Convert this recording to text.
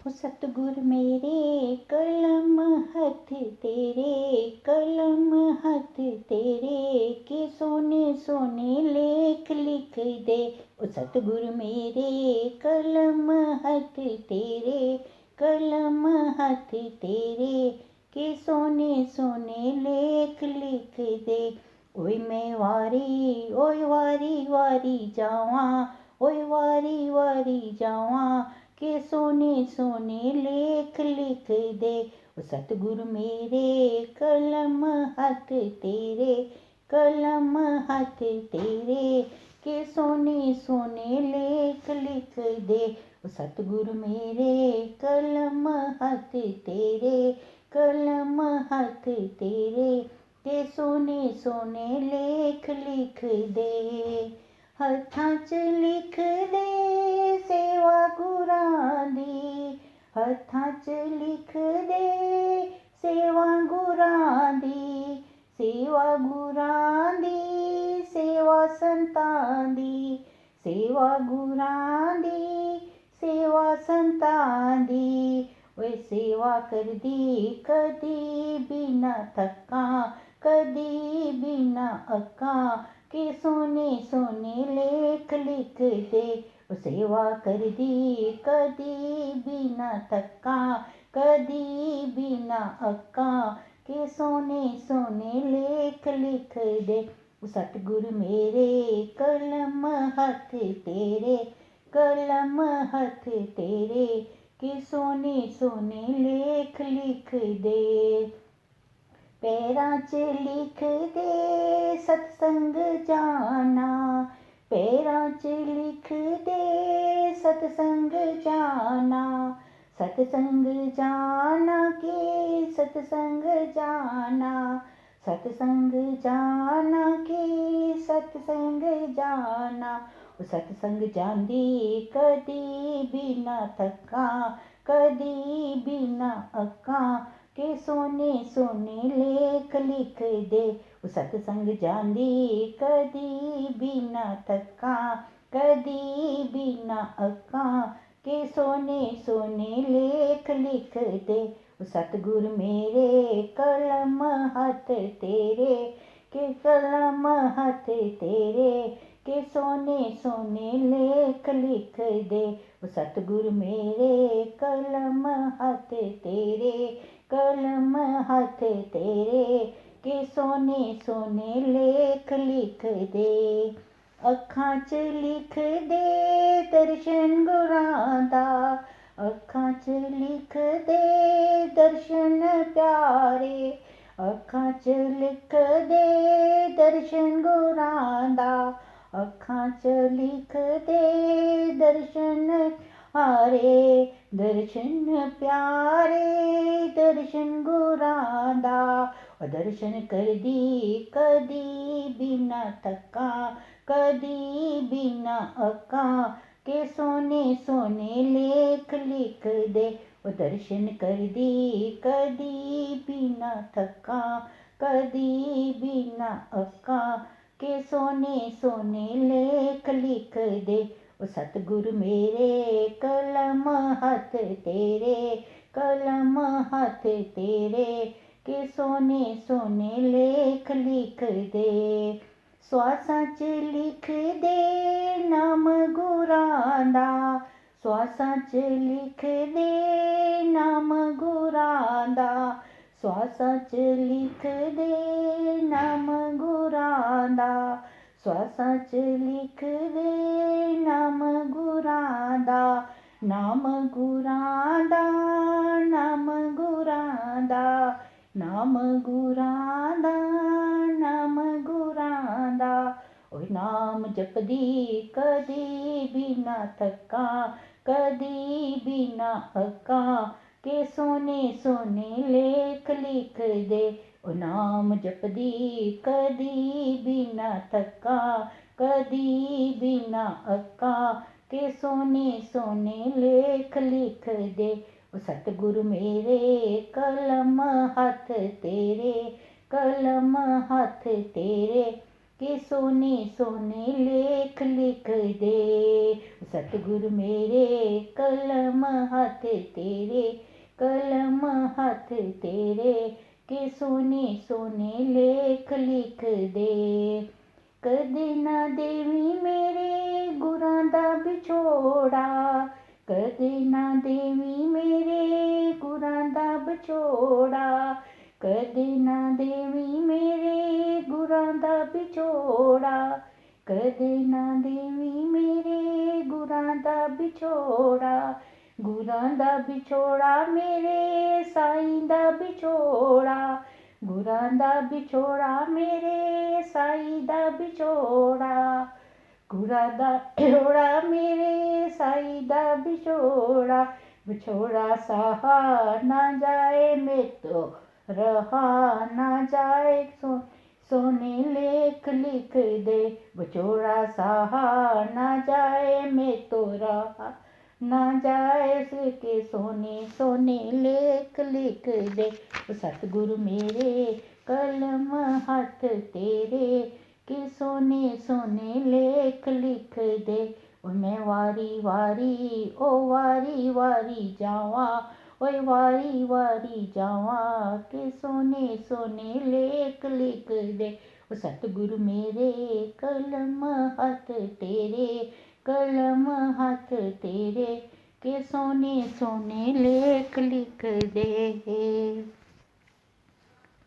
ओ सतगुर मेरे कलम हथ तेरे, कलम हथ तेरे के सोने सोने लेख लिख दे। ओ सतगुर मेरे कलम हथ तेरे, कलम हथ तेरे के सोने सोने लेख लिख दे। ओए मैं वारी ओए वारी वारी जावां, ओए वारी वारी जावां के सोने सोने लेख लिख दे। ओ सतगुर मेरे कलम हथ तेरे, कलम हथ तेरे के सोने सोने लेख लिख दे। ओ सतगुर मेरे कलम हथ तेरे, कलम हथ तेरे के सोने सोने लेख लिख दे। हत्थां च लिख दे सेवा गुरां दी, हत्थां च लिख दे सेवा गुरां दी, सेवा गुरां दी, सेवा संतां दी, सेवा गुरां दी, सेवा संतां दी। ओए सेवा करदी कदी भी ना थक्कां, कदी भी ना अक्कां के सोने सोने लेख लिख दे। ओ सेवा करदी कदी भी ना थक्कां, कदी भी ना अक्कां के सोने सोने लेख लिख दे। ओ सतगुर मेरे कलम हथ तेरे, कलम हथ तेरे के सोने सोने लेख लिख दे। पैरां च लिख दे सतसंग जाना, पैरां च लिख दे सतसंग जाना, सतसंग जाना के सतसंग जाना, सतसंग जाना के सतसंग जाना। ओ सतसंग जांदी कदी भी ना थक्कां, कदी भी ना अक्कां के सोने सोने लेख लिख दे। ओ सतसंग जांदी कदी भी ना थक्कां, कदी भी ना अक्कां के सोने सोने लेख लिख दे। ओ सतगुर मेरे कलम हथ तेरे, के कलम हथ तेरे के सोने सोने लेख लिख दे। ओ सतगुर मेरे कलम हथ तेरे, कलम हथ तेरे के सोने सोने लेख लिख दे। अखां च लिख दे दर्शन गुरां दा, अखां च लिख दे दर्शन प्यारे, अखां च लिख दे दर्शन गुरां दा, अखां च लिख दे दर्शन हारे, दर्शन प्यारे दर्शन गुरां दा। दर्शन करदी कदी भी ना थक्कां, कदी भी ना अक्कां के सोने सोने लेख लिख दे। ओ दर्शन करदी कदी भी ना थक्कां, कदी भी ना अक्कां के सोने सोने लेख लिख दे। ओ सतगुर मेरे कलम हथ तेरे, कलम हथ तेरे के सोने सोने लेख लिख दे। श्वासां च लिख दे नाम गुरां दा, श्वासां च लिख दे नाम गुरां दा, श्वासां च लिख दे नाम गुरां दा, श्वासां च लिख दे नाम गुरां दा। नाम गुरां दा, नाम गुरां दा, नाम गुरां दा, नाम गुरां दा। ओए नाम जपदी कदी भी ना थक्कां, कदी भी ना अक्कां के सोने सोने लेख लिख दे। ओ नाम जपदी कदी भी ना थक्कां, कदी भी ना अक्कां के सोने सोने लेख लिख दे। ओ सतगुर मेरे कलम हथ तेरे, कलम हथ तेरे के सोने सोने लेख लिख दे। सतगुर मेरे कलम कलम हथ तेरे, कलम हथ तेरे, के सोने सोने लेख लिख दे। कदे ना देवी मेरे गुरां दा विछोड़ा, कदे ना देवी मेरे गुरां दा विछोड़ा, कदे ना देवी मेरे गुरां दा विछोड़ा, कदे ना देवी मेरे गुरां दा विछोड़ा। गुरां दा विछोड़ा मेरे साईं दा विछोड़ा, गुरां दा विछोड़ा मेरे साईं दा विछोड़ा, गुरां दा विछोड़ा मेरे साईं दा विछोड़ा। विछोड़ा सहा ना जाए मेतो, रहा ना जाए सोने लेख लिख दे। विछोड़ा सहा ना जाए मेतो, रहा ना जाए के सोने सोने लेख लिख दे। सतगुरु मेरे कलम हथ तेरे, के सोने सोने लेख लिख दे। मैं वारी वारी ओ वारी वारी जावा, ओए वारी वारी जावा, के सोने सोने लेख लिख दे। सतगुरु मेरे कलम हथ तेरे, कलम हथ तेरे, के सोने सोने लेख लिख दे।